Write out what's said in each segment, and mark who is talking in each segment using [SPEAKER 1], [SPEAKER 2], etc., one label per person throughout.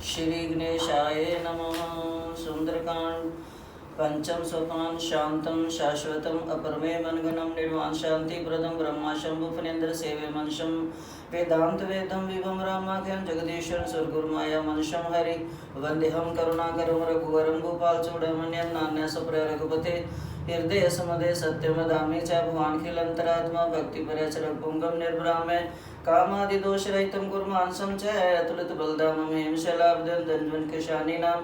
[SPEAKER 1] श्री गणेशाय नमः। सुंदरकांड पंचम सोपान शांतं शाश्वतम् अपरमे मनगणं निर्वाण शांतिप्रदं ब्रह्मा शंभु फणेन्द्र सेवे मनुष्यं वेदांत वेदं विभं रामाख्यं जगदीश्वर सुरगुरुमाया मनुष्यं हरि वंदेहं करुणाकरं रघुवरं गोपाल चूड़ामणिं नान्य सुप्र रघुपते हृदय समदे सत्यमदामि च भुवानखिलंतरात्मा भक्तिपरचर पुंगम निर्भ्रामे कामादिदोषरहितं कुर्मांसं च अतुलित बलधामं शलाब्दं धन्वन् किशानिनां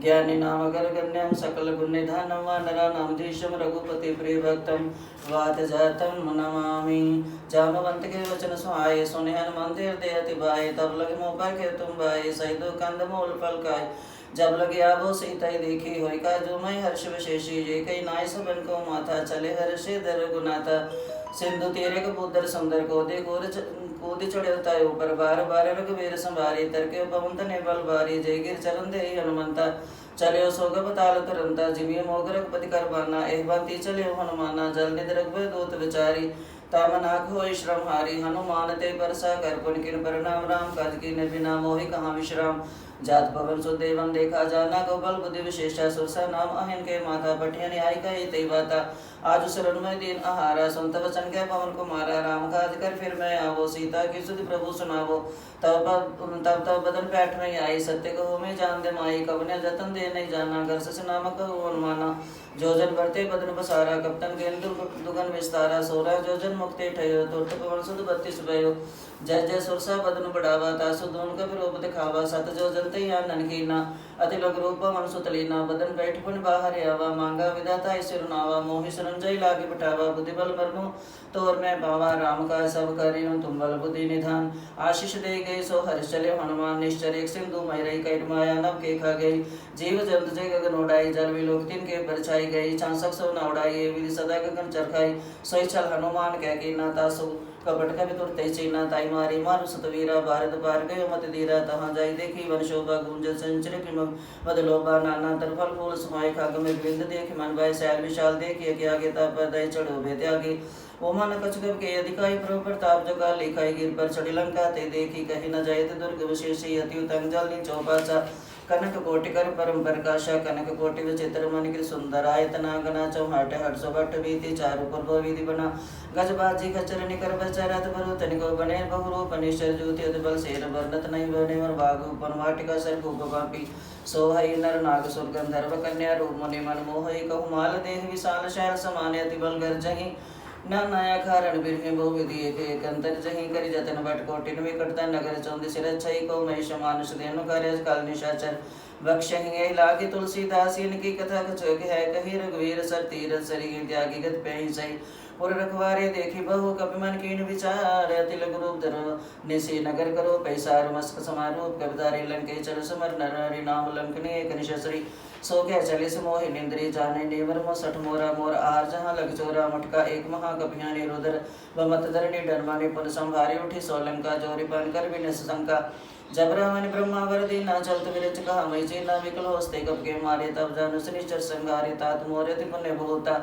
[SPEAKER 1] ज्ञानिनाम अगरगण्यं सकलगुणनिधानं वानराणां धीशं रघुपति प्रियभक्तं वातजातं नमामि। जामवंत के वचन सुहाए सुने हनुमंत हृदय अति भाए तब लगे मुँह पर के तुम भाए सहित कंद मूल फल खाए जब लगे आवो सीता देखी होई का जो मैं हर्ष विशेषी जे कई नाय सबन को माथा चले हर्षे दर गुनाथा सिंधु तेरे कबूतर सुंदर को दे गोर कूद चढ़े उताय ऊपर बार बार रघुवीर संभारी तरके पवन तने बल भारी जय गिर चरण दे हनुमंता चले सोग बताल तुरंता जिमिय मोग रघुपति कर बाना एह बंती चले हनुमाना जल निध रघुवर दूत विचारी तामनाक हो श्रम हारी हनुमान ते बरसा कर पुन किन परिणाम राम काज की ने बिना मोहि कहाँ विश्राम जात पवन सुदेवन देखा जाना गोपाल बुद्धि विशेषा सुरसा नाम अहिन के माता पठिया न्याय का ये बाता आज शरण में दिन आहारा सुनत वचन के पवन कुमारा राम काज कर फिर मैं आवो सीता की सुधि प्रभु सुनावो तब बदन पैठ नहीं आई सत्य कहो मैं जान दे माई कवने जतन दे नहीं जाना घर से नामक अनुमाना जोजन भरते बदन बसारा कप्तन गेन दुगन विस्तारा सोरा जोजन मुक्ति ठयो तुरत पवन सुध 32 भयो जय जय सुरसा बदन बढ़ावा तासु दोन का रूप दिखावा सत जोजन तैया ननकीना अति लग रूप मन सुतलीना बदन बैठ पुन बाहर आवा मांगा विदाता सिरुनावा मोहि सुरंजय लागे बिठावा बुद्धि बल मरमु तोर मैं पावा राम का सब करियो तुम बल बुद्धि निधान आशीष दे गए सो हर्ष चले हनुमान निश्चर एक सिंधु मई रही कैट माया नव के खा गई जीव जंत जय गगन उड़ाई जल विलोक तिन के परछाई गई चांसक सो न उड़ाई विधि सदा गगन चरखाई सोई छल हनुमान कह के ना तासु कपट का तुर ते चीना ताई मारी मारु सतवीरा भारत पार गयो मत दीरा तहाँ जाई देखी वन शोभा गुंज संचर किम बदलोबा नाना तरफल फूल सुमाय खाग में बिंद देख मन भाई सैल विशाल देखिए के आगे ताप दय चढ़ो भे त्यागी ओमा न कछ के अधिकाई प्रभु प्रताप जगा लिखाई गिर पर चढ़ी लंका ते देखी कही न जायत दुर्ग विशेषी अति उतंग जल नी चौपाचा कनक कोटि कर परम प्रकाशा कनक कोटि विचित्र मन की सुंदर आयतना गना चौहाट हट सो भट्ट बीती चारु पूर्व विधि बना गजबाजी खचर निकर बचरत बरु तनिको बने बहुरूप निश्चर ज्योति अदबल शेर वर्णत नहीं बने और बाघु पनवाटिका सर खूब पापी सोहई नर नाग सुर गंधर्व कन्या रूप मुनि मन मोहई कहु माल देह विशाल शहर समान अति बल गर्जहि न नया कारण बिरहे बहु विधि एक अंतर जही करी जतन बट कोटिन विकटता नगर चौंदी सिर छई को महेश मानुष देनु कार्य काल निशाचर बख्शहि लागे तुलसीदास इनकी कथा कछोक है कही रघुवीर सर तीरथ सरी त्यागी गत पहि सही और रखवारे देखी बहु कपि मन कीन विचार अति लघु रूप धरो निसी नगर करो पैसार मस्क समारूप कवितारे लंके चर समर नर नाम लंकनी एक निशस्त्री सो क्या चले से मोहि निंद्री जाने नेवर मो सठ मोरा मोर आर जहाँ लग चोरा मटका एक महाकपिया निरुदर बमत धरणी डरमाने पुन संभारी उठी सोलंका जोरी पान कर विनस शंका जब रामन ब्रह्मा वरदी ना चलत विरच कहा मई जी ना विकल होस्ते कब के मारे तब जानु शनिचर संगारे तात मोरे ति पुण्य भूता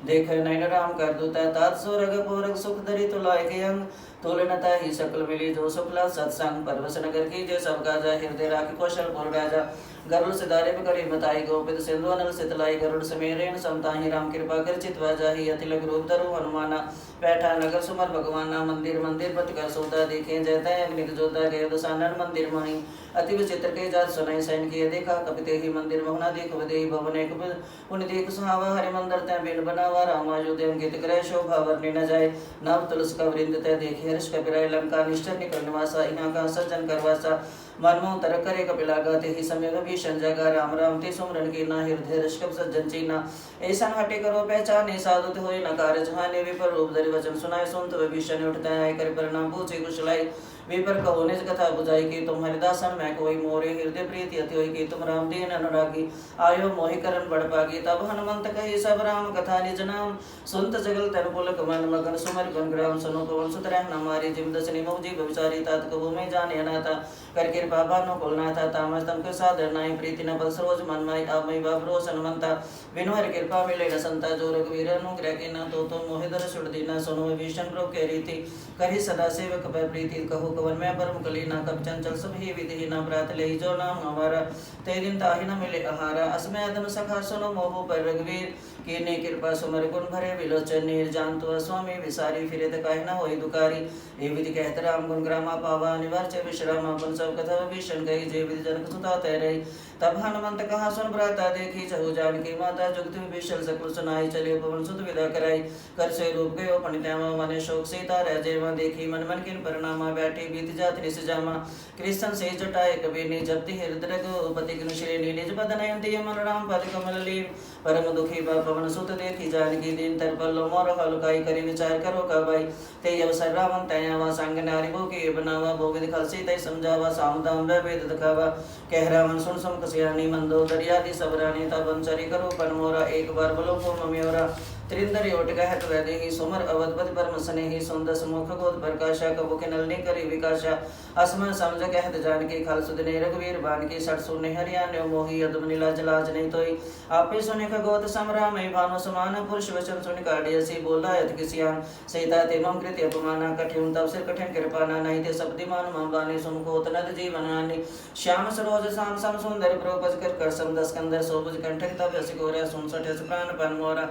[SPEAKER 1] देख नैन राम कर दूता तात सो रग पोरग सुख धरी तुलाय के अंग तुलनता ही सकल मिली जो सुखला सत्संग परवश नगर की जय सब गाजा हृदय राखी कौशल पुर राजा गरुड़ सिधारे करी बताई गोपित सिंधु अनल सितलाई गरुड़ समेरेण समताहि राम कृपा कर चितवा जाहि अति लघु रूप धरो हनुमाना बैठा नगर सुमर भगवाना मंदिर मंदिर पट कर सोता देखे जयता अग्नि जोता गए दसानन मंदिर मही अति विचित्र के जात सुनाई सैन किए देखा कपिते ही मंदिर मोहना देख विदेही भवन एक पुण्य देख सुहावा हरि मंदिर तय बिन बनावा रामायोध्य अंकित ग्रह शोभा वर्णि न जाए नव तुलस का वृंद तय देखे हर्ष कपिराय लंका निष्ठर निकल निवासा यहाँ का सज्जन करवासा मनमोह तरक करे कपिलागा ते ही समय भीषण जगा राम राम ते सुमरन की ना हृदय रश्कप सज्जन चीना ऐसा हटे करो पहचाने साधुत होए न कार्य जहाने विपर रूप धरि वचन सुनाए सुनत विभीषण उठता है कर परिणाम पूछे कुशलाई विपर कहो निज कथा बुझाई कि तुम हरिदासन मैं कोई मोरे हृदय प्रीति अति होई कि तुम राम दीन अनुरागी आयो मोहि करन बड़ पागी तब हनुमंत कही सब राम कथा निज नाम सुनत जगल तन पुलक मन मगन सुमर गण ग्राम सुनो पवन सुत रह हमारी जिम दसनी मुझी विचारी तात कबू में जाने ना था कर कृपा भानु कुलना था तामस तम के सादर नाई प्रीति न बल सरोज मन माई आमई बाबरो सनमंता विनोहर कृपा मिले न संता जो रघुवीर अनुग्रह की न तो मोहिदर सुड़ दीना सुनो विभीषण प्रो कह रीति कही सदा सेवक पै प्रीति कहो कवन में परम कली ना कब चंचल सब ही विधि न प्रात ले जो नाम हमारा ते दिन ताहि न मिले आहारा असमय अदम सखा सुनो मोह पर रघुवीर कीने कृपा सुमर गुण भरे विलोचन नीर जान तो स्वामी विसारी फिरे कह न होई दुकारी ए विधि कहत राम गुण ग्रामा पावा निवार च विश्राम अपन सब कथा विभीषण गई जे विधि जनक सुता तय रही तब हनुमंत कहा सुन भ्राता देखी चहु जानकी माता जुगत विभीषण सकुल सुनाई चले पवन सुत विदा कराई कर से रूप गयो पंडित्यामा मने शोक सीता रह जेवा देखी मन मन किन परिणामा बैठी बीत जात निस जामा कृष्ण से जटाए कबीर जपति हृदय पति किन श्रेणी निज बदन यंती मन राम पद कमल लीन परम दुखी बा पवन सुत देखी जानकी दीन तरपल मोर हलुकाई करी विचार करो का भाई ते अवसर रावण तयावा संग नारी भो के बनावा भोग दिखल सीता समझावा सामदाम वेद दिखावा कह रावण सुन सम कसियानी मंदो दरियादि सबरानी तबन चरी करो पन मोरा एक बार बोलो को मम्योरा त्रिंदरी ओट कहत वैदे ही सुमर अवधपति परम सने ही सुंदस मुख गोद प्रकाशा कबो के नलनी करी विकाशा असमन समझ कहत जानकी खल सुदने रघुवीर बान की सट सुने हरियाण्य मोही अदम नीलाज लाज नहीं तोई आपे सुने खगोत समराम भानु समान पुरुष वचन सुन काढ़ियसी बोला यत किसियान सीता ते मम कृति अपमाना कठिन तब सिर कठिन कृपाना नहीं ते शब्दिमान मम बानी सुन कोत नद जीवनानि श्याम सरोज शाम सम सुंदर प्रोपज कर सम दस कंदर सोबुज कंठक तब यस गोरा सुन सठ प्राण पन मोरा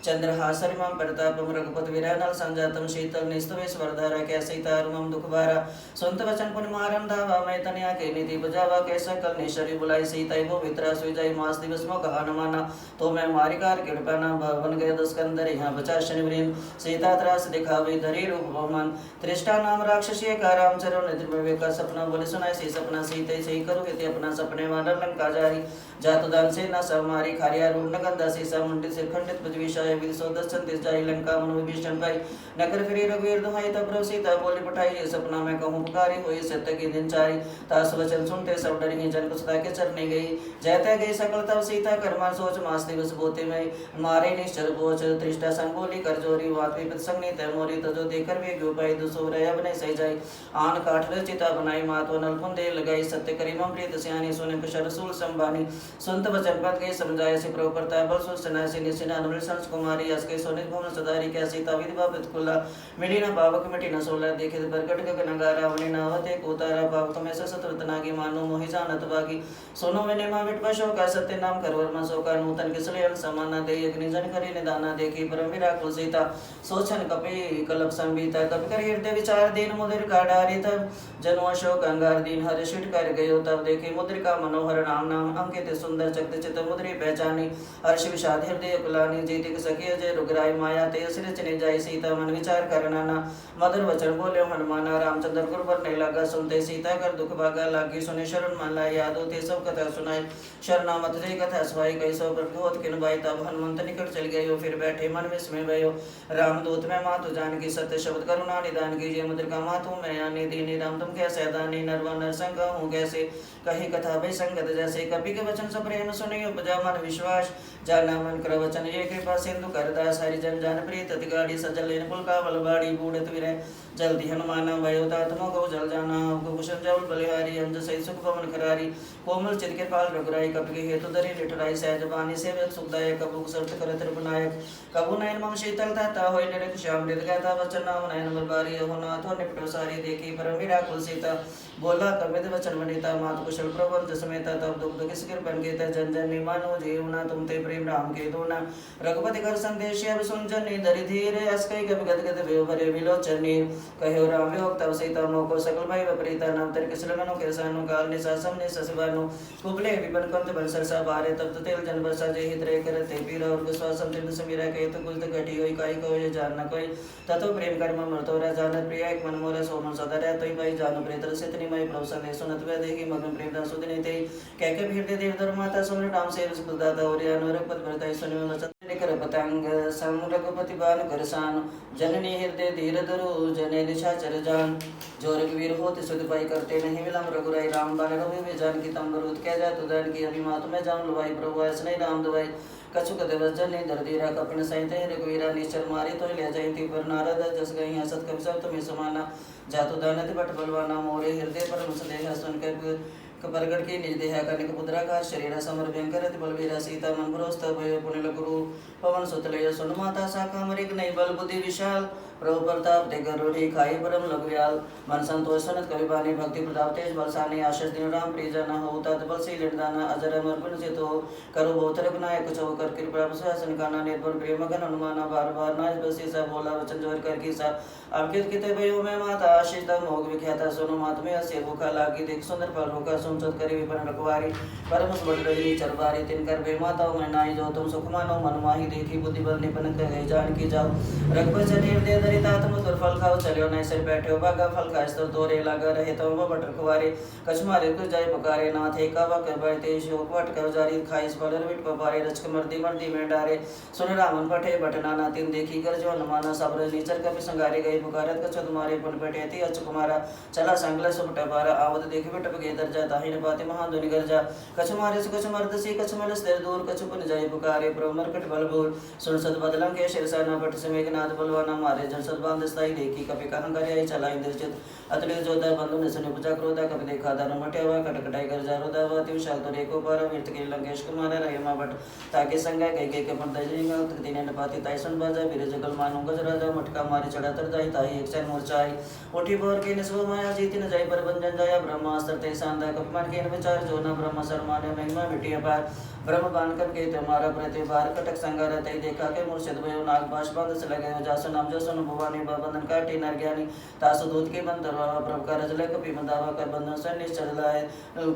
[SPEAKER 1] चंद्रहासरि मम प्रतापम रघुपति विरहनल संजातम शीतल निस्तवेश्वरधारा कैसे तारुमम दुख भारा सुनत वचन पुनि मारम धावा मैं तनिया के निधि बजावा कैसा कल निशरी बुलाई सीता वो वितरा सुई जाई मास दिवस मो कहा न माना तो मैं मारिकार कृपा बन गए दस कंदर यहाँ बचा शनिवरीन सीता त्रास दिखावे धरी रूप बहुमान त्रिष्टा नाम राक्षसी का रामचरण निद्र का सपना बोले सुनाए सी सपना सीते सही करो हित अपना सपने वानर लंका जारी जातुदान से न समारी खारिया रूप न गंदा सीसा मुंडित सिर खंडित पृथ्वीशाय विधि सौदर्शन दिस जाई लंका मनो विभीषण भाई नगर फिरी रघुवीर दुहाई तब सीता बोली पठाई ये सपना मैं कहूँ पुकारी हुई सत्य की दिन चारी तास वचन सुनते सब डरी जन को सदा के चरने गई जयते गई सकल तब सीता कर्मा सोच मास दिवस बोते में मारे निश्चर बोच त्रिष्टा संग बोली कर जोरी वात विपत संगनी तय मोरी तजो देकर वे गोपाई दुसो रह अब नहीं सही जाई आन काठ चिता बनाई मातो नल फुंदे लगाई सत्य करी मम प्रीत सियानी सुने कुशल सूल संबानी सुनत वचन पद गई समझाए से प्रवक्ता बल सुसना से निसिना अनुल संस कुमारी असके सोनित भवन सदारी क्या सीता विधि बापित कुला मिली न पावक मिटी न सोला देखे बरगट गग नगारा वनि नावते कोतारा पावक में सतवत नागी मानो मोहि जानत बागी सोनो विने मा विट पशो का सत्य नाम करवर मा सो का नूतन किसले समाना दे अग्नि जन करी निदाना देखी परम विराकुल सीता सोचन कपि कलप संबीता कपि कर हृदय विचार दीन मुदिर का डारी तब जनो अशोक अंगार दीन हर शिट कर गयो तब देखे मुद्रिका मनोहर नाम नाम अंकित सुंदर चक्त चित मुद्री पहचानी हर्ष विषाद हृदय कुलानी जीतिक सखी जय रुग्राई माया ते सिर चने जाई सीता मन विचार करना ना मधुर वचन बोले हनुमाना रामचंद्र गुरु पर लगा सुनते सीता कर दुख भागा लागी सुने शरण मन ला यादो ते सब कथा सुनाई शरणा मत जय कथा सुनाई गई सो प्रभुत किन बाई तब हनुमंत निकट चल गयो फिर बैठे मन विस्मय भयो रामदूत में मातु जान की सत्य शब्द करुणा निदान की जय मुद्रिका मातु मैं आने दीनी राम तुम कैसे दानी नरवा नरसंग हूँ कैसे कही कथा भय संगत जैसे कपि के वचन सब प्रेम सुने उपजा मन विश्वास जाना मन कर वचन ये कृपा सिंधु करदास हरि जन जान प्रीत अति गाड़ी सजल लेन पुल का बल बाड़ी बूढ़त विरे जल्दी हनुमाना भयो तात्मा को जल जाना कुशन जल बलिहारी अंज सही सुख पवन करारी कोमल चित के पाल रघुराई कपि के हेतु धरी लिठराई सहज बानी सेवक सुखदायक कबु सर्त करत रूपनायक कबु नयन मम शीतल था होय निरख श्याम हृद गाता वचन नाम नयन बलबारी हो नाथो निपटो सारी देखी परम विराकुल सीता बोला कविद वचन वनिता मात कुशल प्रबंध समेता तब दुख दुख सिर बन के जन जन निमानो जीवना तुम ते प्रेम राम के दोना रघुपति कर संदेश अब सुन जन धरि धीरे अस्कै गद गद गद वेव भरे विलोचनी कहो राम योग तब सीता मोको सकल भाई विपरीता नाम तर किसल मनो केसानु काल निसा समने ससबानु कुबले विपन कंत बन सरसा बारे तब तेल जन बरसा जे हित रे करते पीर और विश्वासम तिन समीरा कहे तो कुल घटी होई काई को ये जान न कोई ततो प्रेम कर्म मरतोरा जानत प्रिय एक मन मोरा सोमन सदा रह तोई भाई जानो प्रेतर सितनि मई प्रभु संदेश सुनत वे देखी मगन प्रेम दास सुदिने ते कह के भीड़ दे देव दर माता सुन राम से सुखदाता और अनुरग पद भरताई सुनि वचन निकर पतंग सम रघुपति बान करसान जननी हृदय धीर धरु जने दिशा चर जान जो रघुवीर होते सुध पाई करते नहीं विलम रघुराई राम बान रवि में जान की तम बरूद कह जा तुदान की अभिमात में जान लुभाई प्रभु ऐस नहीं राम दुभाई कछुक दिवस जनि दर्दीरा कपिन सहित रघुवीरा निश्चर मारी तो ले जयंती पर नारद जस गई हसत कवि सब तुम्हें समाना जातु दानति बट बलवाना मोरे हृदय पर मुसदेह सुन कर प्रगट की निज देहा कनिक पुत्राकार शरीर समर भयंकर बलवीरा सीता मन भरोस्त भय पुनिल गुरु पवन सुतलय सुन माता साका मरिक नहीं बल बुद्धि विशाल प्रभु प्रताप देगर रूढ़ी खाई परम लघुयाल मन संतोष सनत कवि बानी भक्ति प्रताप तेज बलसानी आशीष दिन राम प्रिय जना हो तत् बल सी लिंदाना अजर अमर पुन से तो करो बहुत रघुनायक चौ कर कृपा प्रशासन काना निर्भर प्रेम घन अनुमाना बार बार नाज बसी सा बोला वचन जोर कर की सा अवकित किते भयो में माता आशीष तम मोग विख्याता सोनो मात में असे भूखा लागी देख सुंदर फल होका सुनसत करे विपन रखवारी परम बड़ रही चरबारी तिन कर बे माता मैं नाई जो तुम सुख मानो मन माही देखी बुद्धि बल निपन कर जान की जाओ रघुपति शरीर दे दरितात्म दुर्फल खाओ चलियो नहीं सिर बैठे बागा फल का स्तर तोरे लगा रहे तो बट रखवारे कछमारे कुछ जाय पुकारे नाथ एक कावा कर बैठे शोक वट कर जारी खाइस बलर विट पपारे रचक मर्दी मर्दी में डारे सुन रामन पठे बटना ना तीन देखी कर जो अनुमाना सब नीचर कभी संगारे गए पुकारत कछ तुम्हारे पुन बैठे थी अच कुमारा चला संगला सुपटा पारा आवत देखे बट पगे दर जा ताहि न पाते महा दुनि कर जा कछ मारे से कछ मर्द सी कछ मल स्थिर दूर कछ पुन जाय पुकारे प्रभु मरकट बल बोल सुन सद बदलम के शिरसाना पट से मेघनाथ बलवाना मारे जन सद बांध स्थाई देखी कपि कहं करे आई चलाई दिलचित अतुल जोधा बंधु ने सुनि पूजा क्रोधा कपि देखा दान मटेवा कटकटाई कर जा रोधा वाति विशाल तो रेको पर विरत के लंकेश कुमार रहिमा बट ताके संगा कई के अपन दजरिंगा तीने न पाती ताई सुन बाजा बिर जगल मानु गज राजा मटका मारे चढ़ा तर जाई ताई एक चैन मोर्चाई उठी बोर के निस्व माया जीति न जाई पर बंजन जाया ब्रह्मास्त्र ते सांदा कपि मान के विचार जो न ब्रह्म शर्माने महिमा मिटी अपार ब्रह्म बांधकर के तुम्हारा प्रतिभार कटक संगार तई देखा के मुर्शिद भयो नाग बाश बंद से लगे जासु नाम जो सुन भुवानी बंधन काटी नर ज्ञानी तासु दूत के बंद दरवा प्रभु का रजले कपि बंधावा कर बंधन से निश्चल लाए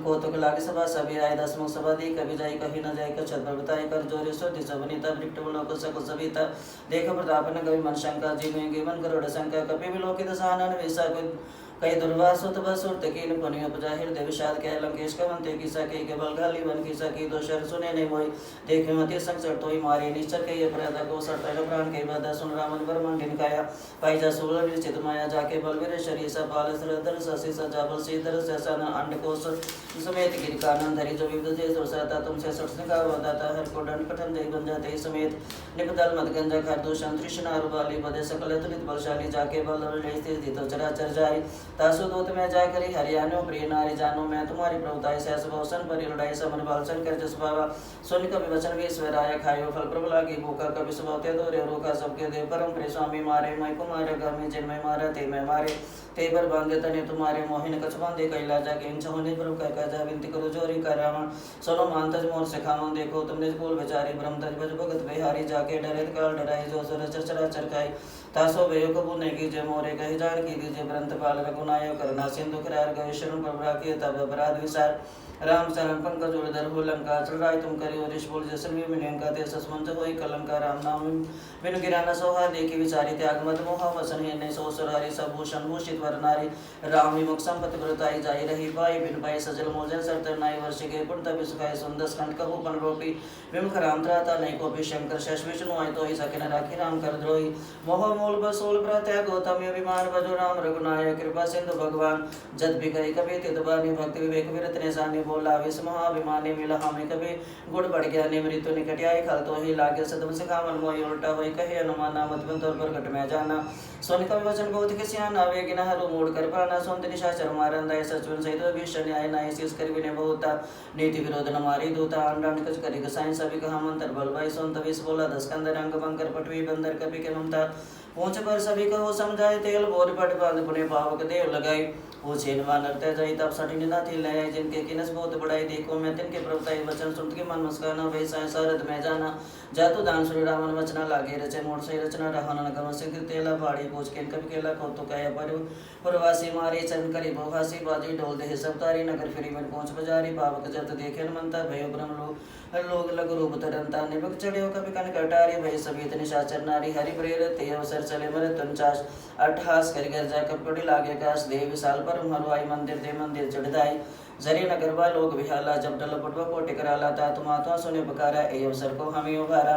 [SPEAKER 1] कौतुक लागे सभा सभी आए दसमुख सभा दी कभी जाई कभी न जाई कर छत्र बताई कर जोरे सो दिस बनीता विक्ट लोक सक सविता देख प्रताप न कवि मन शंका जी में गिवन करोड़ शंका कपि विलोकित सानन विसा कई दुर्वासुत बसुत कीन पुनि उपजा हृदय विषाद कह लंकेश कवंते किसा के बल गाली बन किसा की दोषर सुने नहीं मोई देखे मति संकट तोई मारे निश्चर के अपराध को सटल प्राण के बाधा सुन रामन बरमन ढिनकाया पाई जा सुल विचित माया जाके बलवीर शरीर सा बाल सरदर ससी सजा बल सीधर ससन अंड कोश समेत गिर कानन धरी जो विविध से सुरसाता तुमसे सटने का वदाता हर को दंड कठन दई बन जाते समेत निपदल मत गंजा खर दूषण तृष्णा रुबाली बदे सकल तुलित बलशाली जाके बल ले स्थित चराचर जाई तासु दूत में जा करी हरियाणो प्रिय नारी जानो मैं तुम्हारी प्रभुताई सहस भवसन पर लड़ाई समन बालसन कर जस बाबा सुन कवि वचन भी स्वराय खायो फल प्रभु लागी भूखा कवि सुबहते दो रे रोका सबके देव परम प्रिय स्वामी मारे मैं कुमार गमी जिन मैं मारा ते मैं मारे ते पर बांधे तने तुम्हारे मोहिन कछ बांधे कैला जाके इन छहोने प्रभु कह जा विनती करो जोरी कर रावण सुनो मानतज मोर सिखाओ देखो तुमने बोल बेचारी ब्रह्म तज भज भगत बिहारी जाके डरे काल डराई जो सर चरचरा चरकाई तासो भयो कबू ने की जय मोरे कहे जान की दीजिए ब्रंथ पाल रघुनाय करना सिंधु करार गए शरण प्रभु की तब अपराध विसार राम शरण पंकज उड़धर हो लंका चढ़ाई तुम करियो ऋष बोल जैसन भी मिलंका ते ससमंत होई कलंका राम नाम बिन गिराना सोहा देखी विचारी त्याग मत मोह वसन है नहीं सो सरारी सब भूषण भूषित वर नारी राम विमुख संपत्ति व्रताई जाई रही पाई बिन पाई सजल मोजन सरतर नाई वर्ष के पुण्य तपि सुखाय सुंदस कंठ कहु पन रोपी विमुख राम त्राता नहीं को भी शंकर शश विष्णु आय तो ही सके न राखी राम कर द्रोही मोह मूल बसोल प्रत्याग गौतम अभिमान भजो राम रघुनायक कृपा सिंधु भगवान जद भी गई कभी तितबानी भक्ति विवेक विरत ने सानी बोला विष महाभिमानी मिला हमें कभी गुड़ बढ़ गया मृत्यु निकट आई खल तो ही लागे सदम से खामन मोई उल्टा वही कहे अनुमाना मत तौर पर घट में जाना सोन कवि वचन बहुत के सियाना वेगी न हरु मोड़ कर प्राणा सोन निशाचर मारन दय सचुन सहित भीषण न्याय नाय शीस कर विने बहुता नीति विरोध न मारी दूता अंडान कच करी गसाई सभी कहा मंत्र बल भाई सोन तविस बोला दस कंदर अंग बंकर पटवी बंदर कपि के ममता पूछ पर सभी को समझाए तेल बोर पट बांध पुणे पावक देव लगाई वो छेनवा नरते जाई तब सटी निदा थी ले जिनके किनस बहुत बड़ाई देखो मैं तिनके प्रभुताई वचन सुन के मन मुस्काना वे सारद में जाना जातु दान सुन रावण वचना लागे रचे मोड़ से रचना रहन गम सिंह तेला बाड़ी पूछ के कभी केला कौतुक कह पर प्रवासी मारे चन करी बहुहासी बाजी ढोल दे सब तारी नगर फिरी मन पहुंच बजारी पावक जत देखे मनता भयो ब्रह्म लोग लघु रूप तरंता निभक चढ़ियो कभी कन कटारी भई सभी निशाचर नारी हरि प्रेरित ते अवसर चले मरे तुंचाश अट्ठास कर गर जा कपड़ी लागे काश देव विशाल पर हरवाई मंदिर दे मंदिर चढ़दाई जरी नगरवा लोग विहाला जब डल पटवा को टिकराला ता तुम आत्मा सुने पुकारा ए अवसर को हमें उभारा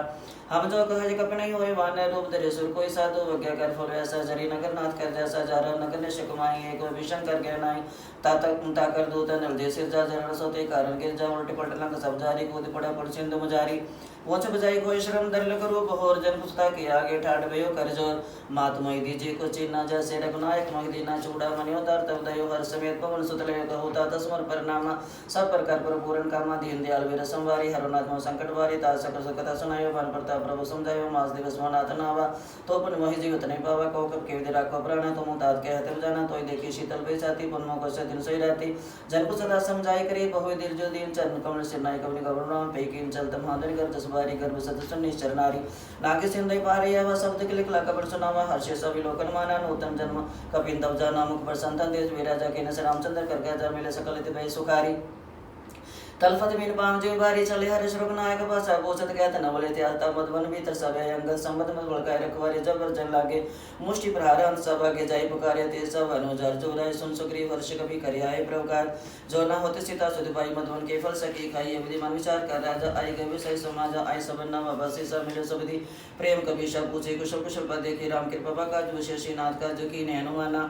[SPEAKER 1] हम जो कहे कप नहीं होए वाने रूप धरे सुर कोई साधु वज्ञा कर फल ऐसा जरी नगर नाथ कर जैसा जारा नगर ने शिकमाई एक भीषण कर गए नाई ता कर दूत नल जैसे जा जरण सोते कारण गिर जा उल्टे पलट लंग सब जारी कूद पड़ा पड़ सिंधु मुजारी पोछ बजाई कोई श्रम दर्ल करो बहोर जन पुस्ता के आगे ठाट भयो कर जोर मात मोई दीजिए को चिन्ना जैसे रघुनायक मग दीना चूड़ा मनियो तार तब दयो हर समेत पवन सुतले होता तस्मर परिणामा सब प्रकार पर पूर्ण कामा दीन दयाल वीर संवारी हरनाथ मो संकट वारी ता सकल कथा सुनायो बन प्रताप प्रभु समझायो मास दिवस मनाथ नावा तो पुन मोहि जीवित नहीं पावा को कब के विदरा को प्राण तो मुतात के हते जाना तोय देखी शीतल बेचाती पुन मो को दिन सोई रहती जन को सदा समझाई करे बहु दिल जो दिन चरण कमल से नाय कवनि गवर्णम पेकिन चलत महादन कर दसबारी गर्भ सदस्य निश्चरनारी नागे सिंधई पारे यह शब्द के लिखला कबर सुनावा हर्ष सब लोकन माना नूतन जन्म कपिंदव जाना मुख पर संतन देश विराजा के नस रामचंद्र कर गया जर मिले सकल भय सुखारी तलफत बिन पाम जो बारी चले हरे श्रोक नायक भाषा बोचत कहत न बोले त्याता मधुवन भीतर सब अंगद संबत मत बलकाय रखवारे जबर जन लागे मुष्टि प्रहार अंत सब आगे जाई पुकारे ते सब अनुजर जो राय सुन सुग्रीव हर्ष कभी करियाए प्रकार जो न होते सीता सुध भाई मधुवन के फल सकी खाई विधि मन विचार कर राजा आई गए विषय समाज आई सब नाम बसी सब मिले सबधि प्रेम कभी सब पूछे कुशल कुशल पद देखी राम कृपा का जो शेषी नाथ का जो की हनुमाना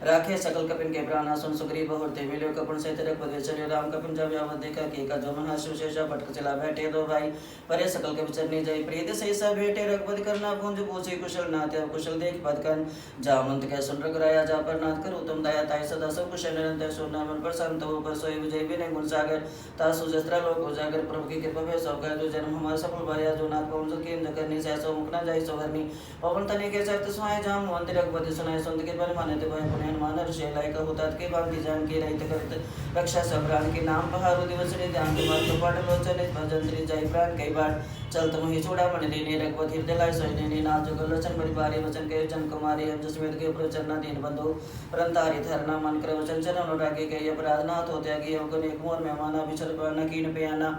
[SPEAKER 1] राखे सकल कपिन के प्राण सुन सुग्रीव बहुरते मिले कपन से तिरक पद चले राम कपिन जब यावत देखा कि का जो मन हर्ष शेषा पटक चला बैठे दो भाई परे सकल के विचरने जाई प्रीत से सब भेटे रघुपति करना पुंज पूछे कुशल नाथ कुशल देख पद कन जामंत के सुन रघुराया जा पर नाथ कर उत्तम दया ताई सदा सब कुशल निरंतर सुनना मन पर संत हो पर सोई विजय विनय गुण सागर ता सुजस्त्रा लोक उजागर प्रभु की कृपा में सब का जो जन्म हमारा सफल भरिया जो नाथ पवन के करनी से सो मुख न जाई सवरनी पवन तने के चरत सुहाय जाम मंदिर रघुपति सुनाय संत के पर माने ते भय पुण्य हनुमान ऋषि लायक होता के बांधी जान के रहित करत रक्षा सब प्राण के नाम पहारो दिवस रे ध्यान के मार तो पाठ लोचन भजन त्रि जाई प्राण कई बार चलत मोहि छोड़ा मन लेने रघुपति हृदय लाय सोई ने नाथ जो लोचन परिवारे वचन के जन कुमारी जसमेत के प्रचरना दीन बंधु परंतारि धरना मन कर वचन चरण रागे के अपराध नाथ हो त्यागी अवगुण एक मोर में माना विचर न कीन प्याना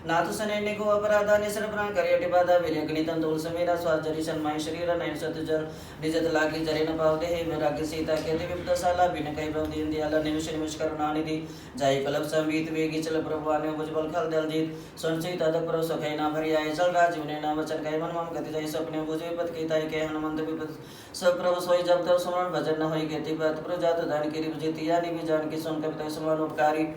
[SPEAKER 1] नाथ सने निको अपराधा निसर प्राण करे अटि बाधा वीर्य गणितन तोल समेरा स्वास जरि सन्माय शरीर नयन सत जल निजत लागी जरे न पाव देहि वैराग्य सीता के विपद साला बिन कई भव दीन दयाल निमिष निमिष करुणा निधि जाई कलप संवीत वेगी चल प्रभु आने भुजबल खल दल जीत संचय तद पर सखै ना भरि आए चल राजीव ने ना वचन कई मन मम गति जाई सपने बुझ विपद की ताई के हनुमंत विपद सब प्रभु सोई जब तब सुमरण भजन न होई केति पत प्रजात दान की रिपजित यानी भी जान की सुन कविता समान उपकारी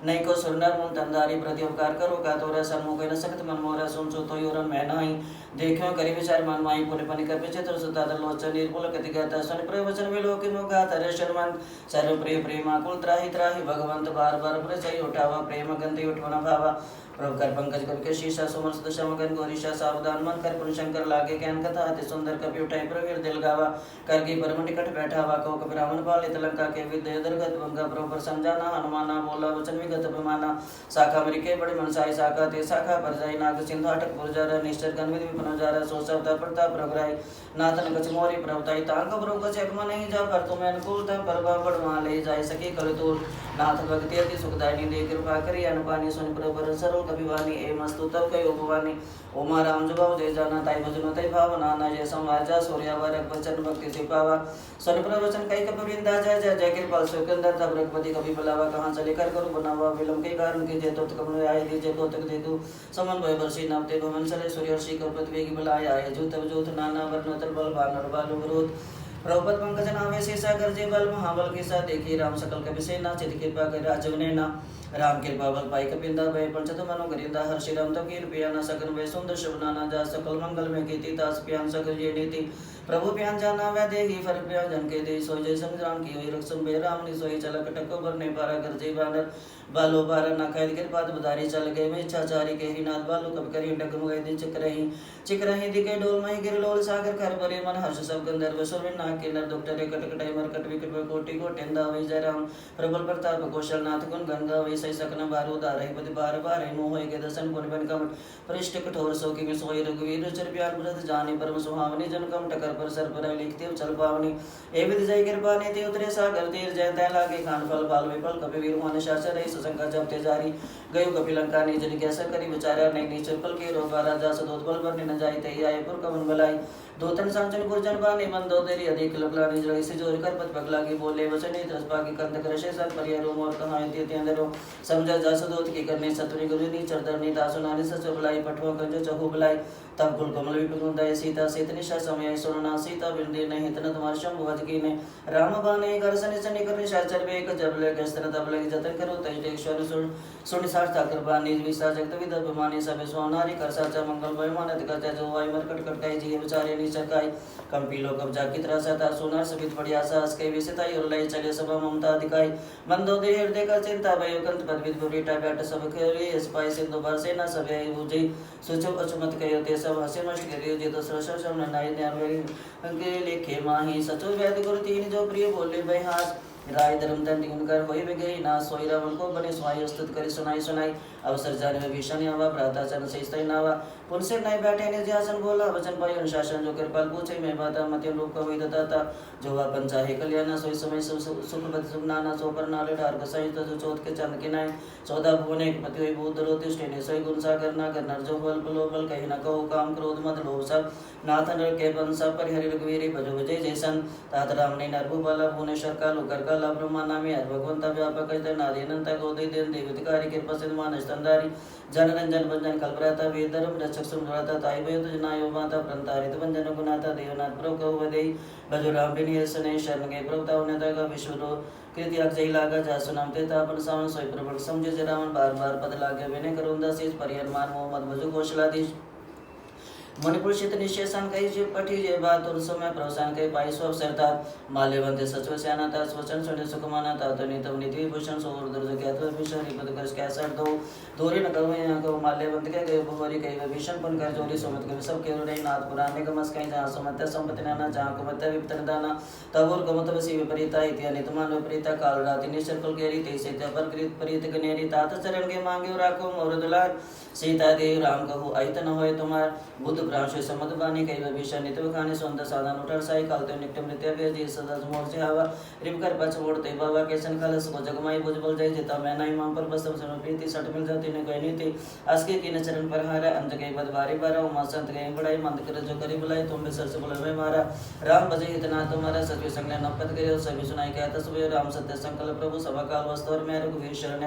[SPEAKER 1] नहीं को सुरनर मुन तंदारी प्रति उपकार करो का तोरा सन्मुख न सकत मन मोरा सुन सो तो योरन मैं नहीं देखो करी विचार मन माई पुनि पनि कर विचित्र सुता लोचन निर्मूल गति गाता सुन प्रवचन विलोक मोगा तरे शर्मन सर्व प्रिय प्रेमा कुल त्राहि त्राहि भगवंत बार बार प्रचय उठावा प्रेम गंति उठवना भावा प्रभु कर पंकज कवि के शीशा सुमन सदशा मगन गौरीशा सावधान मन कर पुन शंकर लागे ज्ञान कथा अति सुंदर कपि उठाई प्रवीर दिल गावा कर की परम निकट बैठा वा को कपि रावण पालित लंका के विदय दरगत भंगा प्रभु पर समझाना हनुमाना बोला वचन विगत विमाना शाखा मरी के बड़े मनसाई शाखा ते शाखा पर जाई नाग सिंधु अटक पुरजारा निश्चर गण विधि विपन जारा सो सवता प्रताप रघुराई नाथन कछ मोरी प्रभुताई तांग प्रभु कछ एक मन नहीं जा पर तुम्हें अनुकूल था परवा बढ़वा ले जाय सके कल दूर नाथ भक्ति अति सुखदायिनी दे कृपा करी अनुपानी सुन प्रभु सरल कविवानी ए मस्तु तब कई उपवानी ओमा राम जुबाव जय जाना ताई भजन तई भावना ना जय समाजा सूर्य वरक वचन भक्ति से पावा सुन प्रवचन कई कपि वृंदा जय जय जय कृपा सुकंदर तब रघुपति कभी बुलावा कहां चले कर करू बनावा विलंब के कारण के जय तो कमल आए दीजे को तक दे दू समन भय वर्षी नवते भवन चले सूर्य ऋषि को पृथ्वी बुलाया है जो तब जोत नाना वर्ण तल बल बानर बालु विरोध प्रभुपद पंकज नामे शेषा गर्जे बल महाबल के साथ देखी राम सकल कपि सेना चित कृपा कर राजव ने ना राम कृपा बल पाई कपिंदा भय पंचत मनो गरिंदा हर्षि राम तब की रुपया न सकन भय सुंदर शबनाना जा सकल मंगल में कीति दास प्यान सकल ये नीति प्रभु प्यान जाना वै देहि फर प्यान जन के दे सोई जय संग्राम की होई रक्षम बे राम नि सोई चल कटक बरने पारा गर्जे बानर बालो बारा न कैद के पाद बदारी चल गए में इच्छाचारी के ही नाथ बालो कब करी डगम गए दिन चिक रही दिखे डोल मही गिर लोल सागर कर बरे मन हर्ष सब गंधर्व सुर में नाक के नर दुक्टरे कटकटाई मरकट विकट कोटि कोटेंदा वै जय राम प्रबल प्रताप कौशल नाथ गुण गंगा वै सै सकन बारूदा रहिपति बार बार मोह के दर्शन पुन बन कम पृष्ठ कठोर सो की सोई रघुवीर चर प्यार व्रत जाने परम सुहावनी जन कम टकर पर सर पर लिखते चल पावनी ए विधि जय कृपा ने ते उतरे सागर तीर जय तय लागे खान फल बाल विपल कपि वीर मान शासर रही ससंका जपते जारी गयो कपि लंका ने जन कैसा करी विचारा नहीं नीचर पल के रोबा राजा सदोत बल बरने न जाई ते आए पुर कमन बलाई दोतन सांचन गुरजन बाने बंदो तेरी अधिक लबलानी जड़ी से जोर कर पत पगला की बोले वचने दसपा की कंद करशे सर परियरो मोर कहां ते अंदरो समझा जासदोत की करने सतुरी गुरुनी चरदरनी दासुनानी सच बुलाई पठवा कंज चहु बुलाई तब कुल कमल विपुल दय सीता सेत निशा समय सुन ना सीता बिंदी नहीं हितन तुम्हार शंभु भज कीने राम बाने कर सनि सनि कर निशाचर बेक जब लगे स्तर तब लगे जतन करो तैश्वर सुनि सार्था कृपा निज विसा जगत विद अभिमानी सब सोनारी कर साचा मंगल भय मानत कर जो वाय मरकट कटकाई जी विचारे निचकाई कंपी लोक अब जाकी तरह सता सोनार सबित पड़िया सास के विसिताई और लय चले सभा ममता अधिकाई मंदो दे हृदय का चिंता भय कंत पद विद बुरीटा बैठ सब खेरी स्पाई सिंधु भर सेना सब बुझई सुचो अचमत कयो ते सब हसे मस्त करियो जे तो सरसर सब नाई न्याय के लेखे माही सचो वैद गुरु तीन जो प्रिय बोले भय हास राय धर्म दंड उनकर होई में गई ना सोई रावण को बने स्वाई स्तुत करी सुनाई सुनाई अवसर जाने में भीषण आवा भ्राताचरण से नावा पुनसे नहीं बैठे ने जियासन बोला वचन पाई अनुशासन जो कृपाल पूछे मैं बाता मत्यम रूप का वही दाता जो वा पंचाहे कल्याण सोई समय सुख बद सुख नाना सो पर नाले डार गसाई तो चौथ के चंद के नाय 14 भुवन एक पति हुई भूत रोतिष्ठ ने सोई गुण सागर ना कर नर जो बल बलो बल कहीं न कहो काम क्रोध मद लोभ सब नाथन के बंसा परिहरि रघुवीर भजो विजय जैसन तात राम ने नरभु बाला भुवनेश्वर का लोकर का लाभ ब्रह्मा नामे हर भगवंता व्यापक नादि अनंता गोदय देन देवतिकारी कृपा सिद्ध मानस तंदारी जन रंजन भंजन कल्पराता वेद धर्म रक्षक सुमराता ताई भय तुजनायो माता प्रंतारित भंजन गुनाता देवनाथ प्रभु कहो वदेई भजो राम बिनि सने शरण के प्रभुता उन्नता का विश्वरो कृति अक्षय लागा जासु नाम ते तापन सावन सोई प्रभु समझे जे रावण बार बार पद लागे विने करुंदा सेज परिहरमान मोहम्मद भजो कौशलाधीश मणिपुर शीत निशेषण कही जीव पठी जे बात और समय प्रवसान कही पाई स्व अवसरता माल्यवंते सचव स्यानाता स्वचन सुने सुखमानाता तो नितम निधि भूषण सोर दुर्ज ज्ञात भीषण रिपद कर कैसर दो दोरी न कहो यहाँ कहो माल्यवंत के गए भुवरी कही भीषण पन कर जोरी सोमत के सब के रे नाथ पुराने कमस कहीं जहाँ समत्य संपत्ति नाना जहाँ कुमत्य विपतन दाना तबोर कमत वसी विपरीता इत्या नितमान विपरीता काल राति निश्चर कुल केरी तेसे पर कृत परित गनेरी तात चरण के मांगे राखो मोर दुलार सीता देव राम कहू अहित न होय तुम्हार बुद्ध प्रांशे समद बानी कई भीषण नित्य खाने सुंदर साधन उठर साई कालते नित्य नृत्य भेजी सदा मोर से हवा रिपकर पछ मोड़ते बाबा के सन खालस को जगमाई बुझबल जाय जेता मैं नहीं मां पर बस सब प्रीति सट मिल जाती ने कहनी थी आसके की चरण पर हारा अंत के पद बारी बारा उमा संत गए बड़ाई मंद कर जो करी बुलाई तुम भी सर से बुला में मारा राम बजे इतना तुम्हारा सत्य संग ने नपत करे सभी सुनाई कहता सुबह राम सत्य संकल्प प्रभु सभा काल वस्तुर में रघुवीर शरण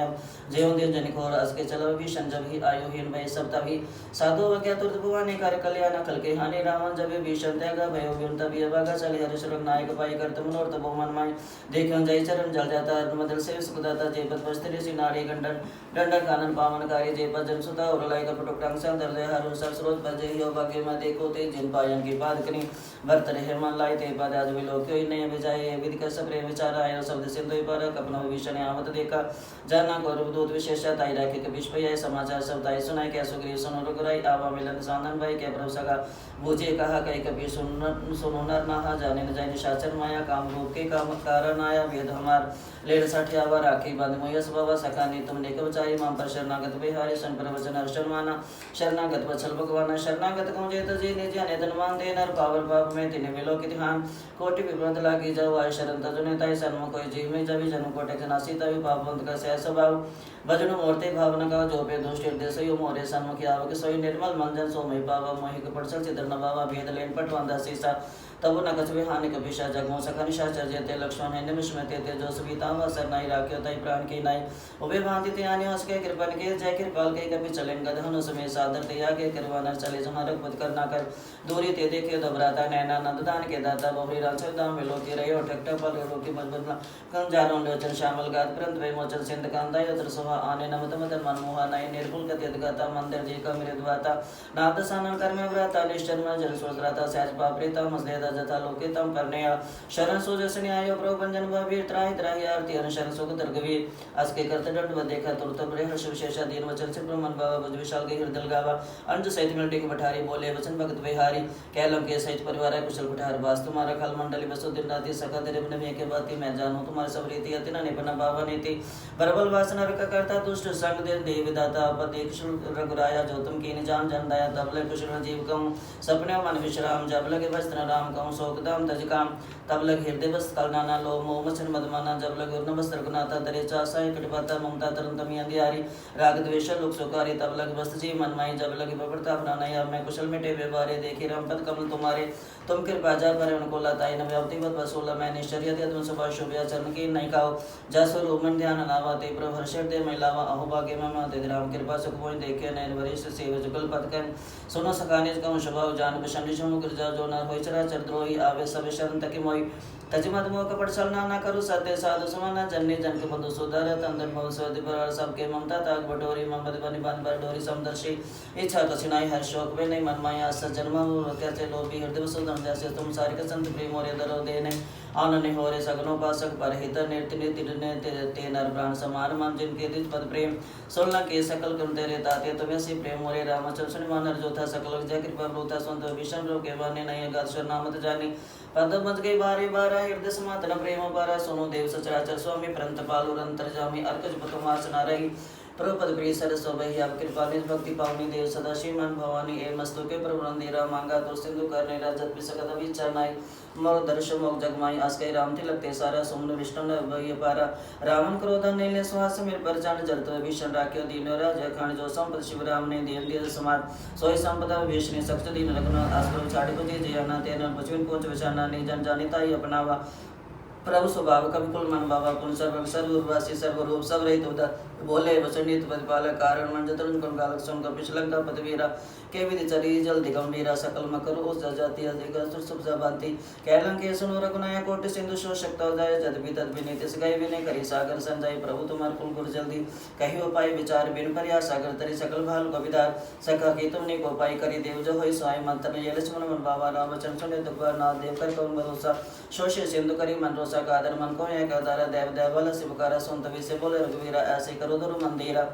[SPEAKER 1] जय दिन जनिक और आसके चलो भीषण जब ही आयो हीन भय सब तभी साधु वज्ञा तुर्त भुवानी कार्य कल्याण खल के हानि रावण जब भीषण त्यागा भयो विन तभी अभागा चले हरि श्लोक नायक पाई करत मनोरथ बहुमन माय देखियो जय चरण जल जाता मदल से सुखदाता जय पद वस्त्री सी नारी गंडन दंडन कानन पावन कार्य जय पद जन सुता और लाय कपट टांग दर दे हर सर स्रोत बजे यो भाग्य में देखो ते जिन पायन की पाद कनी वर्त रहे मन लाय ते पद आज विलोक कोई नहीं विजय विधि कर सब प्रेम विचार आयो शब्द सिंधु पर कपन भीषण आवत देखा जाना को दूत विशेष ताई राखे के विश्व ये समाचार सब ताई सुनाई क्या सुग्रीव सुनो रघुराई आवा मिलन सानन भाई के प्रभु सगा बूझे कहा कई कभी सुनो नर नहा जाने न जाए निशाचर माया काम रूप के काम कारण आया वेद हमार लेड़ साठी आवा राखी बंद मोयस बाबा सखा ने तुम नेक बचाई मां पर शरणागत बिहारी सन पर वचन हर्षण माना शरणागत वचल भगवान शरणागत कहूं जेत जी ने जाने धन मान दे नर पावर पाप में तिने विलो की ध्यान कोटि विप्रत लागी जाओ आय शरण तजुने ताई सन्म कोई जीव में जभी जन्म कोटि नासी तभी पापवंत का सहस भाव भजन मूर्ति भावना का जो पे दुष्ट हृदय यो मोरे सन्मुखी आवक सोई निर्मल मंजन सो मई बाबा मोहि के पड़चल चित्र न बाबा भेद लेन पटवंदा सीसा तब न कछवे हानि कपिशा जगमो सखा निशाचर जेते लक्ष्मण है निमिष में तेते जो सविता वसर नाई राख्यो तई प्राण की नाई उबे भांति ते आने हंस के कृपन के जय कृपाल के कपि चलेन गधन समय सादर ते आगे करवानर चले जमारक पद करना कर दूरी ते देखे दबराता नैना नंददान के दाता बहुरी रांचल दाम में लोकी रहे और ठकठक पल रोकी मजबूत कंजारों लोचन श्यामल गात प्रंत वे मोचन सिंध कांदा यत्र सुहा आने नमत मदन मनमोहा नाई निर्भुल कत्यत गाता मंदिर जी का मेरे द्वाता नाथ सानन कर्म व्रता निश्चर में जल सोत्राता सहज पापरेता मसदेदा जथा लोके तम परनेया शरण सो जसने आयो प्रभंजन भावीर त्राहि त्राहि आरती अनुशरण सुख दर्गवी अस्के करत दंड व देखा तुरत बड़े हर्ष विशेष दीन वचन से ब्रह्मन बाबा बुझ विशाल के हृदय गावा अंज सहित मिलटे के बठारी बोले वचन भगत बिहारी कैलम के सहित परिवार कुशल कुठार बास तुम्हारा खल मंडली बसो दिन राति सखा तेरे बिन में के बाती मैं जानू तुम्हारे सब रीति अति न निपन बाबा नीति बरबल वासना रखा करता दुष्ट संग दे देव दाता पद एक रघुराया जो तुम कीन जान जन दया तब ले कुशल जीव कहूँ सपने मन विश्राम जब लगे वस्त्र राम कहूँ शोकदाम तज काम तब लग हृदय बस कलनाना लो मोह मचन मदमाना जब लग उर्न बस्त्र गुनाता दरे चासाई कटपाता ममता तरन तमी अंधियारी राग द्वेष लोक सुकारी तब लग बस्त जी मनमाई जब लगे प्रवृत्ता अपना नया मैं कुशल मिटे व्यवहारे देखे राम पद कमल तुम्हारे तुम कृपा जा पर उनको लताई न व्याप्ति बद वसूला मैं निश्चर्य तुम सभा शुभ चरण की नहीं खाओ जसो रोमन ध्यान नावा ते प्रभ हर्षर दे महिलावा अहो भाग्य में ते राम कृपा सुख मोहि देखे नैन वरिष्ठ सेव जुगल पद कन सुनो सखाने कहूँ स्वभाव जान बसन ऋषि गिरजा जो न होय चराचर द्रोही आवे सब शरण तकी मोई तज मत मोह कपट छलना न करू सत्य साधु समाना जन्नी जन के बंधु सुधर तंदन भव सौदि पर सबके ममता ताक बटोरी ममद बनि बन बर डोरी समदर्शी इच्छा कछिनाई हर शोक में नहीं मन माया सजन्म कैसे लोभी हृदय सुदम जैसे तुम सारिक संत प्रेम और दरो देने आनने हो रे सगनोपासक पर हित निर्ति निर्ति ते नर प्राण समान मन जिनके दिज पद प्रेम सोलना के सकल करुण तेरे ताते तुम्हें से प्रेम मोरे रामचंद्र सुनिमान जोथा सकल जय कृपा ब्रूथा संत भीषण रो के वाने नहीं गाश्वर नामत जानी पद बज गई बारे बारा हृदय समातन प्रेम बारा सोनो देव सचराचर स्वामी परंत पालु अंतर्जामी अर्कज पतुमासना रही प्रभुपद प्रिय सरस्व भई आप कृपा निज भक्ति पावनी देव सदा श्रीमान भवानी ए मस्तु के प्रभुनंदीरा मांगा तो सिंधु करने राजत विसकत विचरनाई मर दर्शन मोग जगमाई आस्कै राम तिलक ते सारा सुमन विष्णु न भय पारा रावण क्रोधन नीले सुहास मिर पर जान जरत भीषण राख्यो दीन राज खान जो संपद शिव राम ने दीन दिय समार सोई संपदा विष्णु सख्त दीन रघुन आश्रम छाड़ी बजे जयना तेन बचन पोच विचारना नि जन जानिताई अपनावा प्रभु स्वभाव कविकुल मन बाबा पुन सर्व सर्ववासी सर्वरूप सब रहित उदा बोले वचनित प्रतिपालक कारण मन जतन कुल गालक सम कपिश लंका पदवीरा के विधि चरी जल दिगंबीरा सकल मकर उस जाति अधिक सुर जबांति कैलं के सुनो रघुनाय कोटि सिंधु शो शक्ता जाय जद भी तद भी नितिस गए विने करी सागर संजय प्रभु तुम्हार कुल गुर जल्दी कहियो पाई विचार बिन परिया सागर तरी सकल भाल कविदार सखा के तुमने को पाई करी देव जो होई सोई मंत्र ये लक्ष्मण मन बाबा राम चंद्र सुने दुख नाथ देव कर कौन भरोसा शोषे सिंधु करी मन रोसा का आदर मन को है का दारा देव देवल शिवकारा सुनत विसे बोले रघुवीरा ऐसे करो दुरु मंदिरा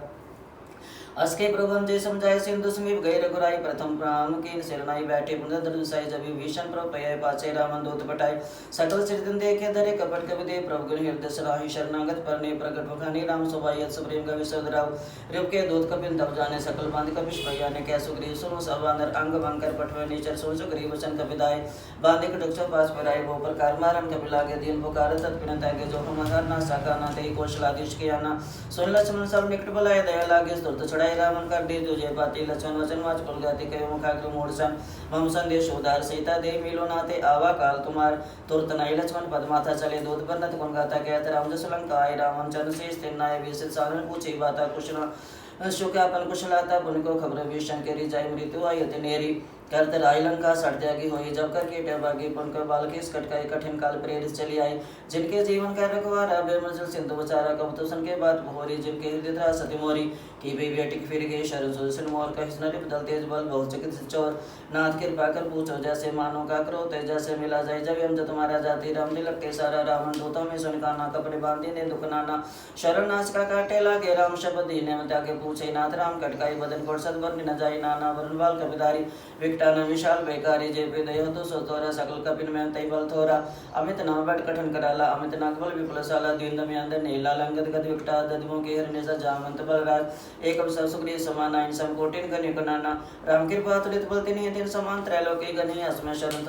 [SPEAKER 1] अस्के प्रभु जय समझाए सिंधु समीप गए रघुराई प्रथम प्राण की शरणाई बैठे पुनर्दुसाई जब भीषण प्रभु पय पाचे रामन दूत पटाए सकल सिरदन देखे धरे कपट कवि दे प्रभु गुण हृदय सराही शरणागत परने प्रगट बखानी राम सुभायत सुप्रेम का विशद राव रूप के दूत कपिन तब जाने सकल बांध कपिश भैया ने कै सुग्रीव सुनो सब अंदर अंग बंकर पठवे नीचर सो सुग्रीव वचन कपिदाय बांधे कटुक्ष पास पराए वो प्रकार मारन कपिलागे दिन पुकार तत्पिन तागे जो हम हर ना साका ना ते कौशलाधीश के आना सुन लक्ष्मण सब निकट बुलाए दया लागे स्तुत छड़ाई रावण कर दे जो जय पाती लक्षण वचन वाच कुल गाती कयो मुखाग्र मोड़सन मम संदेश उदार सीता दे मिलो नाते आवा काल तुम्हार तुरत नाई लक्ष्मण पदमाथा चले दूत बंदत गुण गाता कहत राम जस लंका आय रावण चरण शेष तिन्नाय विसित सारण पूछी बाता कुशल शुक्यापन कुशलाता पुन को खबर भीषण के रिजाई मृत्यु आयति नेरी करत राय लंका सट त्यागी होई जब कर के बागी पुन कर बाल के कटकाई कठिन काल प्रेरित चली आई जिनके जीवन का रखवारा बेमंजिल सिंधु बचारा कब सन के बाद भोरी जिनके हृदय द्रा सती मोरी की भी बेटिक फिर गए शरण सुदर्शन मोर का हिस्सा बदल तेज बल बहुत चकित चोर नाथ कृपा कर पूछो जैसे मानो का करो ते जैसे मिला जाए जब हम तुम्हारा जाति राम तिलक के सारा रावण दूतों में सुन काना कपड़े बांधी ने दुख नाना शरण नाच का काटे लागे राम शब्द दीने में त्यागे पूछे नाथ राम कटकाई बदन कोट सदबर न जाए नाना वरण बाल कपिदारी विकटान विशाल बेकारी जे पे दयो तो सोतोरा सकल कपिन में तई बल थोरा अमित नाम बट कठन कराला अमित नागबल विपुलशाला द्विंद में अंदर नीला लंगत गद विकटा ददमो के हरने सा जामंत बलराज एक अवसर सुग्रीव समान आइन सम कोटिन गनि कनाना राम कृपा तुलित बलति नहीं तीन समान त्रैलोकी गनि अस्मै शरण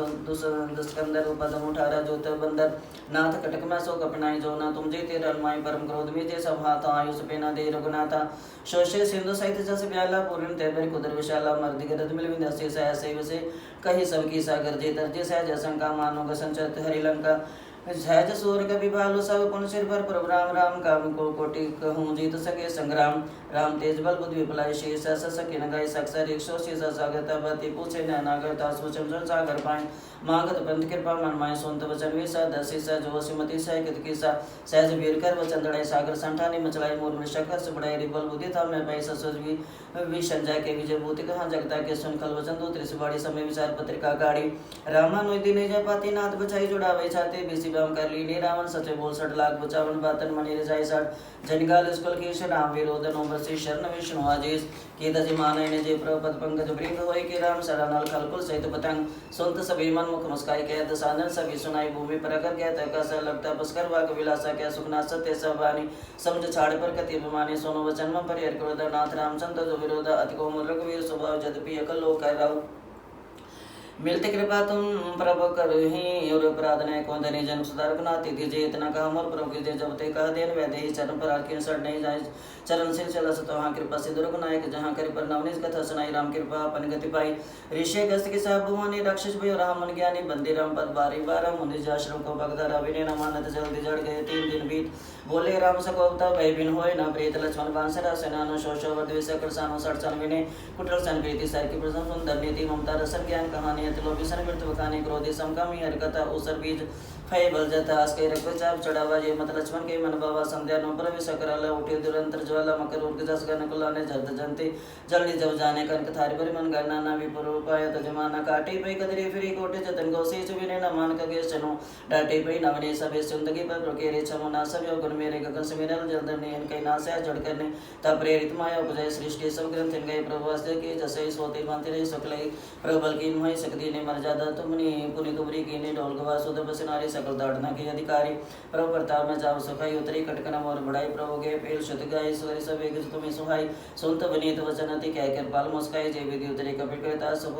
[SPEAKER 1] दुष्कंदर पदम उठारा जोत बंदर नाथ कटक में सो कपनाई जो ना तुम जीते रनमाई परम क्रोध में ते सब हाथ आयुष पेना दे रघुनाथा शोषे सिंधु सहित जस ब्याला पूर्ण तेबरी कुदर विशाला मर्दी गदत मिल विंदस्य सहसे वसे कही सबकी सागर जे तरजे सहज शंका मानो गसंचत हरिलंका सहज सूर कवि भालु सब पुन सिर पर प्रभु राम राम काम को कोटि कहूँ जीत सके संग्राम राम तेज बल बुद्धि विपलाई शेष सके न गए सक्सर एक सौ शेष सागरता बति पूछे न नागरता सोचम सागर पाए मागत पंथ कृपा मन माय सोंत वचन विसा दसी सा जो सिमति सह कित किसा सहज वीर कर वचन दड़ाई सागर संठानी मचलाई मोर में शकर से बड़ाई रिबल बुद्धि था मैं पैसा सजवी वि संजय के विजय भूति कहाँ जगता के सुन खल वचन दो त्रिशुबाड़ी समय विचार पत्रिका गाड़ी रामानुदी ने जय पाती नाथ बचाई जुड़ावे छाते बीसी बम कर ली रावण सचे बोल 60 लाख बचावन बातन मणि रजाई 60 जनगाल स्कुल के राम विरोधन ओबसी शरण विष्णु आजीस के दजि मानय ने जे प्रपद पंकज वृंग होय के राम शरणल खलकुल सहित पतंग सुनत सभी मन मुख मुस्काई के दसानन सभी सुनाई भूमि पर अगर कहता कैसा लगता पुष्कर वाक विलासा क्या सुखना सत्य सवानी समझ छाड़ पर कति अभिमानी सोनो वचन में पर क्रोध नाथ रामचंद्र जो विरोध अति कोमल रघुवीर स्वभाव जदपि अकल लोक कर राव मिलते कृपा तुम प्रभु कर ही और अपराध ने को धनी जन सुधार गुना तिथि जे इतना कहा मोर प्रभु की जे जब ते कह देन वैदे चरण पर आके सड़ नहीं जाए चरण से चला सतो हां कृपा से दुर्ग नायक जहां करि पर नवनीस कथा सुनाई राम कृपा अपन गति पाई ऋषि गस्त के साथ भुवनी राक्षस भयो राम मन ज्ञानी बंदी राम पद बारी बार मुनि आश्रम को भगदारा विने न मानत जल्दी जड़ गए 3 दिन बीत बोले राम सकोवता भय बिन होय न प्रीत लक्ष्मण बांसरा सेनानो शोषो वर्द विषय करसानो सड़सन विने कुटल सन प्रीति सर की प्रसन्न सुंदर नीति ममता रसन ज्ञान कहानी अति लोभी सन मृत्यु बखाने क्रोधी समकामी हरकता उसर बीज फय बल जता आस के रख चाप चढ़ावा ये मत लक्ष्मण के मन बाबा संध्या नो प्रवेश कराला उठे दुरंतर ज्वाला मकर उर्ग जस गन कुलाने जद जंते जल्दी जब जाने कनक थारी पर मन गणना ना विपुर उपाय तजमाना काटे पे कदरी फिरी कोटे जतन गोसे चुबिने न मान कगे चनो डाटे पे नवने सबे सुंदगी पर प्रकेरे छमना सब गुण मेरे गगन से मेरल जल्द ने इनके नासे जड़ करने तब प्रेरित माया उपजय सृष्टि सब ग्रंथ गए प्रभुवास के जसे सोते मानते रहे सकलई प्रबल की मोहि सकती ने मर्यादा तुमने पुनि तुमरी की ने ढोल गवा सुध बस नारी सकल दाड़ना के अधिकारी प्रभु प्रताप में जाओ सुखाई उतरी कटकनम और बढ़ाई प्रभु के पेल शुद्ध गाय सूर्य सब एक तुम्हें सुहाई सुनत बनीत वचन अति कह कर पाल मुस्काई जय विधि उतरी कपिल करता सुख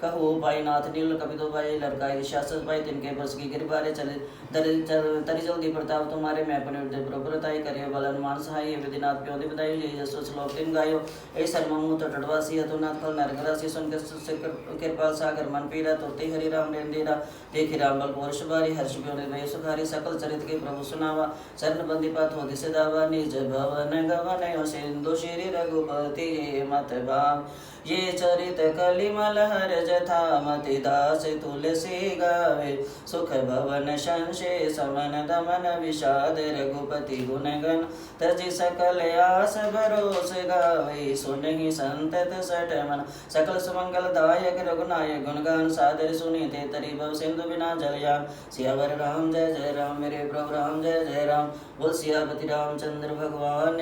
[SPEAKER 1] कहू भाई नाथ नील कपितो भाई लड़काई शासक भाई तिनके बस की गिरबारे चले तरी जल्दी प्रताप तुम्हारे मैं अपने हृदय प्रभुताई करियो बल हनुमान सहाय विधिनाथ प्योदि बधाई जय जसो श्लोक तीन गायो ऐ सर्वमु तो टटवासी हतुनाथ फल नरकरासी सुन कृपाल सागर मन पीरा तुरते हरि राम रेंदेरा देखि राम बल पुरुष बारी हर्ष भय सुखारी सकल चरित के प्रभु सुनावा चरण बंदी पात हो दिसे दावा निज भवन गवन सिंधु श्री रघुपति मत भाव ये चरित कलिमल हर जथा मति दास तुलसी गावे सुख भवन संशय समन दमन विषाद रघुपति गुणगण तजि सकल आस भरोस गावे सुनहि संतत सठ मन सकल सुमंगल दायक रघुनायक गुणगान सादर सुनि ते तरि भव सिंधु बिना जलयान सियावर राम जय जय राम मेरे प्रभु राम जय जय राम बोल सियापति रामचंद्र भगवान